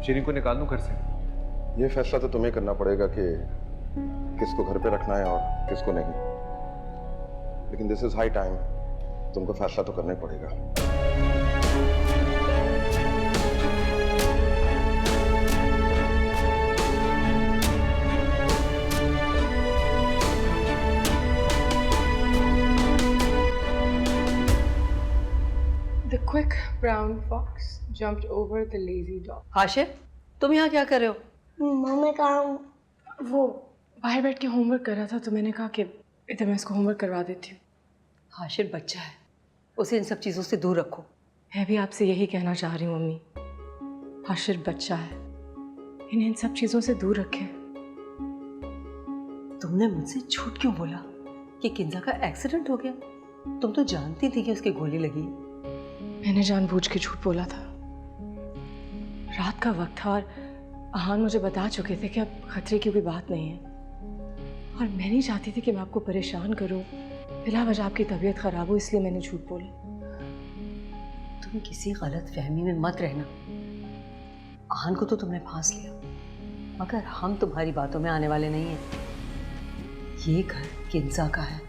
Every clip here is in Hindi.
चीनी को निकाल दूं घर से? ये फैसला तो तुम्हें करना पड़ेगा कि किसको घर पे रखना है और किसको नहीं। लेकिन दिस इज हाई टाइम, तुमको फैसला तो करना ही पड़ेगा। The quick brown fox jumped over the lazy dog. Hashir, तुम यहाँ क्या कर रहे हो? मम्मी कहा वो बाहर बैठ के होमवर्क कर रहा था तो मैंने कहा कि इधर मैं इसको होमवर्क करवा देती हूँ। हाशिर बच्चा है, उसे इन सब चीज़ों से दूर रखो। मैं भी आपसे यही कहना चाह रही हूँ मम्मी, हाशिर बच्चा है, इन्हें इन सब चीज़ों से दूर रखें। तुमने मुझसे झूठ क्यों बोला कि किंजा का एक्सीडेंट हो गया? तुम तो जानती थी कि उसकी गोली लगी। मैंने जानबूझ के झूठ बोला था। रात का वक्त था और अहान मुझे बता चुके थे कि अब खतरे की कोई बात नहीं है, और मैं नहीं चाहती थी कि मैं आपको परेशान करूं, बिला वजह आपकी तबीयत खराब हो, इसलिए मैंने झूठ बोला। तुम किसी गलत फहमी में मत रहना। अहान को तो तुमने फांस लिया, मगर हम तुम्हारी बातों में आने वाले नहीं हैं। ये घर किंजा का है,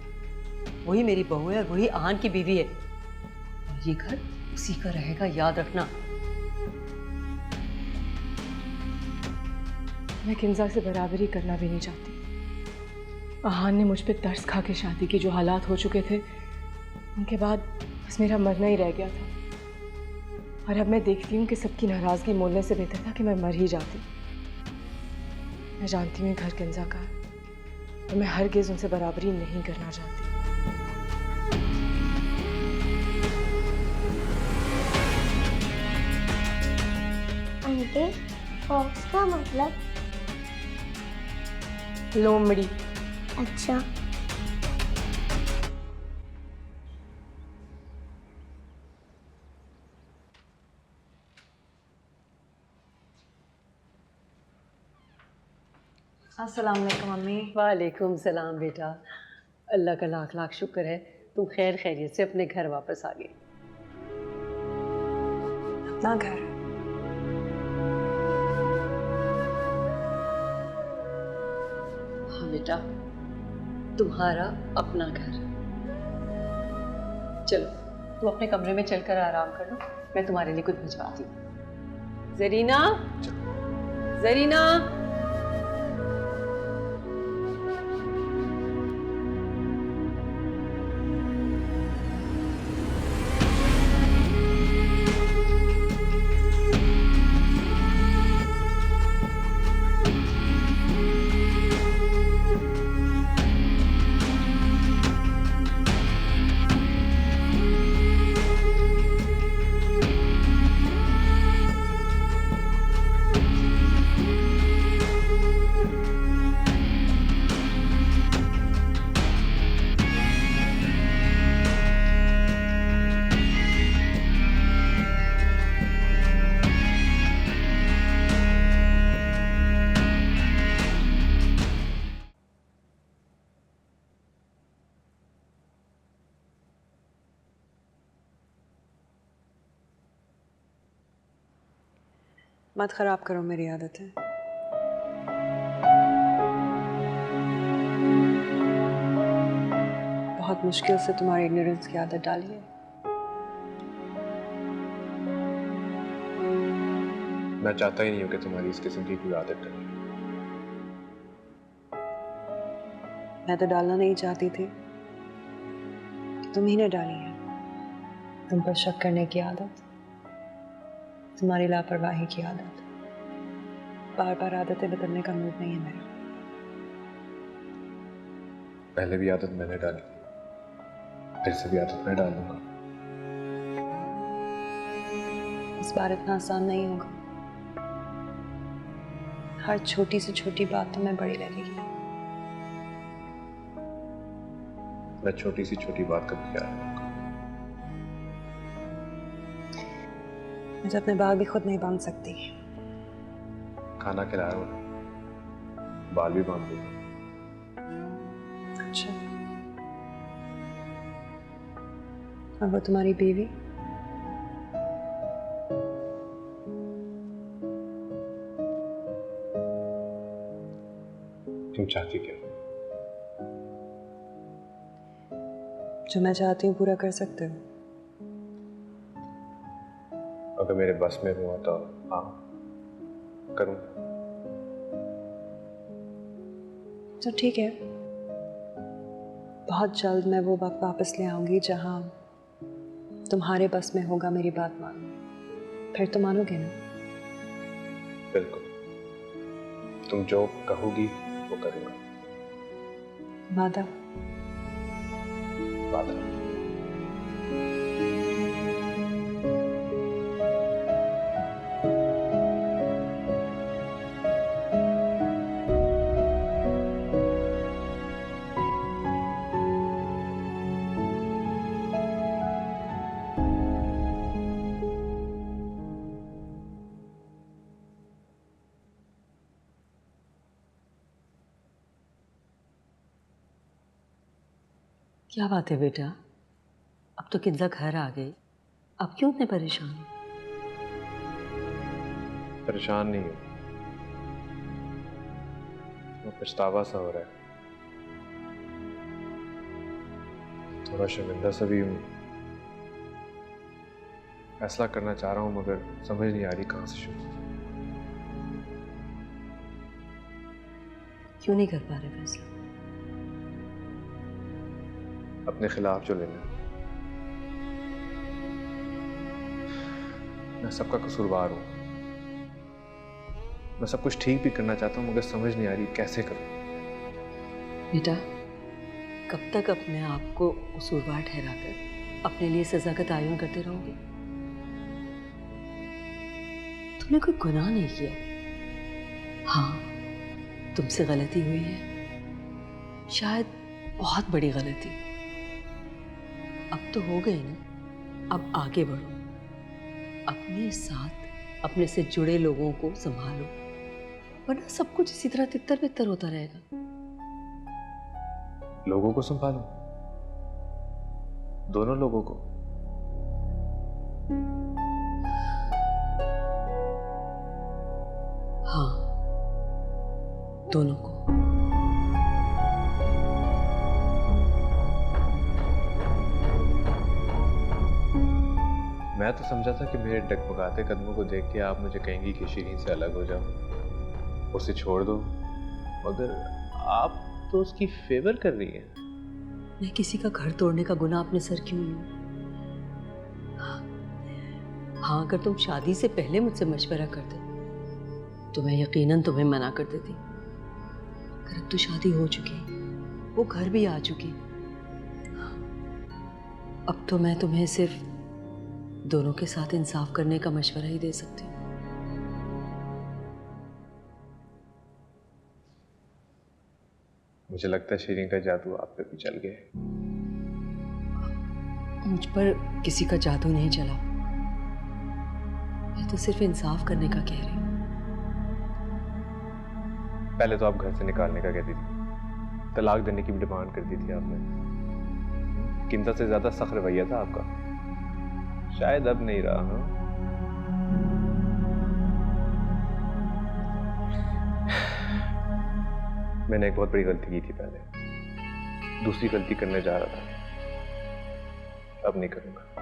वही मेरी बहू है और वही अहान की बीवी है, और ये घर उसी का रहेगा, याद रखना। मैं किंजा से बराबरी करना भी नहीं चाहती। अहान ने मुझ पे तरस खा के शादी की, जो हालात हो चुके थे उनके बाद बस मेरा मरना ही रह गया था, और अब मैं देखती हूँ कि सबकी नाराज़गी मोलने से बेहतर था कि मैं मर ही जाती। मैं जानती हूँ घर किंजा का है और मैं हरगिज़ उनसे बराबरी नहीं करना चाहती। आंटी, फॉक्स का मतलब? लोमड़ी। अच्छा। अस्सलाम वालेकुम मम्मी। वालेकुम सलाम बेटा। अल्लाह का लाख लाख शुक्र है तुम खैर खैरियत से अपने घर वापस आ गए। अपना घर? हाँ बेटा, तुम्हारा अपना घर। चलो तुम अपने कमरे में चलकर आराम कर लो, मैं तुम्हारे लिए कुछ भिजवाती हूँ। जरीना, जरीना। मत खराब करो मेरी आदतें। बहुत मुश्किल से तुम्हारी इग्नोरेंस की आदत डाली है। मैं चाहता ही नहीं हूं कि तुम्हारी इस किस्म की कोई आदत डले। मैं तो डालना नहीं चाहती थी, तुम ही ने डाली है। तुम पर शक करने की आदत, तुम्हारी लापरवाही की आदत। बार बार आदतें बदलने का मूड नहीं है मेरा। पहले भी आदत मैंने डाली थी, फिर से भी आदत मैं डालूंगा। इस बार इतना आसान नहीं होगा। हर छोटी से छोटी बात तुम्हें बड़ी लगेगी। मैं छोटी सी छोटी बात कभी क्या करूंगा। मैं तो अपने बाल भी खुद नहीं बांध सकती। खाना खिलाया ना, बाल भी बांध दूंगा। अच्छा, और वो तुम्हारी बीवी? तुम चाहती क्या? जो मैं चाहती हूँ पूरा कर सकते हो। अगर मेरे बस में हुआ तो हाँ करूँ। तो ठीक है, बहुत जल्द मैं वो वक्त वापस ले आऊंगी जहाँ तुम्हारे बस में होगा मेरी बात मानना। फिर तो मानोगे ना? बिल्कुल, तुम जो कहोगी वो करूँगा। वादा? वादा। क्या बात है बेटा, अब तो किंजा घर आ गई, अब क्यों इतने परेशान हो? परेशान नहीं हूँ, वो पछतावा सा हो रहा है, थोड़ा शर्मिंदा सा भी हूँ। फैसला करना चाह रहा हूँ मगर समझ नहीं आ रही कहाँ से शुरू। क्यों नहीं कर पा रहे फैसला? अपने खिलाफ जो लेना, मैं सबका कसूरवार हूं। मैं सब कुछ ठीक भी करना चाहता हूं मगर समझ नहीं आ रही कैसे करूं। बेटा, कब तक अपने आप को कसूरवार ठहराकर अपने लिए सजा का तयन करते रहोगे? तुमने कोई गुनाह नहीं किया। हाँ, तुमसे गलती हुई है, शायद बहुत बड़ी गलती। अब तो हो गई ना, अब आगे बढ़ो, अपने साथ अपने से जुड़े लोगों को संभालो, वरना सब कुछ इसी तरह तितर बितर होता रहेगा। लोगों को संभालो, दोनों लोगों को। हाँ, दोनों को। मैं तो समझा था कि मेरे डगमगाते कदमों को देख के आप मुझे कहेंगी कि शीरीन से अलग हो जाओ, उसे छोड़ दो, मगर आप तो उसकी फेवर कर रही हैं। मैं किसी का घर तोड़ने का गुनाह अपने सर क्यों लूं? हाँ, अगर तुम शादी से पहले मुझसे मशवरा करते तो मैं यकीनन तुम्हें मना कर देती। पर अब तो शादी हो चुकी, वो घर भी आ चुकी। अब तो मैं तुम्हें सिर्फ दोनों के साथ इंसाफ करने का मशवरा ही दे सकती हूँ। मुझे लगता है शीरीन का जादू आप पे भी चल गया है। मुझ पर किसी का जादू नहीं चला, मैं तो सिर्फ इंसाफ करने का कह रही हूँ। पहले तो आप घर से निकालने का कहती थी, तलाक देने की भी डिमांड कर दी थी आपने। किंता से ज्यादा सख्त रवैया था आपका, शायद अब नहीं रहा। हाँ, मैंने एक बहुत बड़ी गलती की थी पहले, दूसरी गलती करने जा रहा था, अब नहीं करूंगा।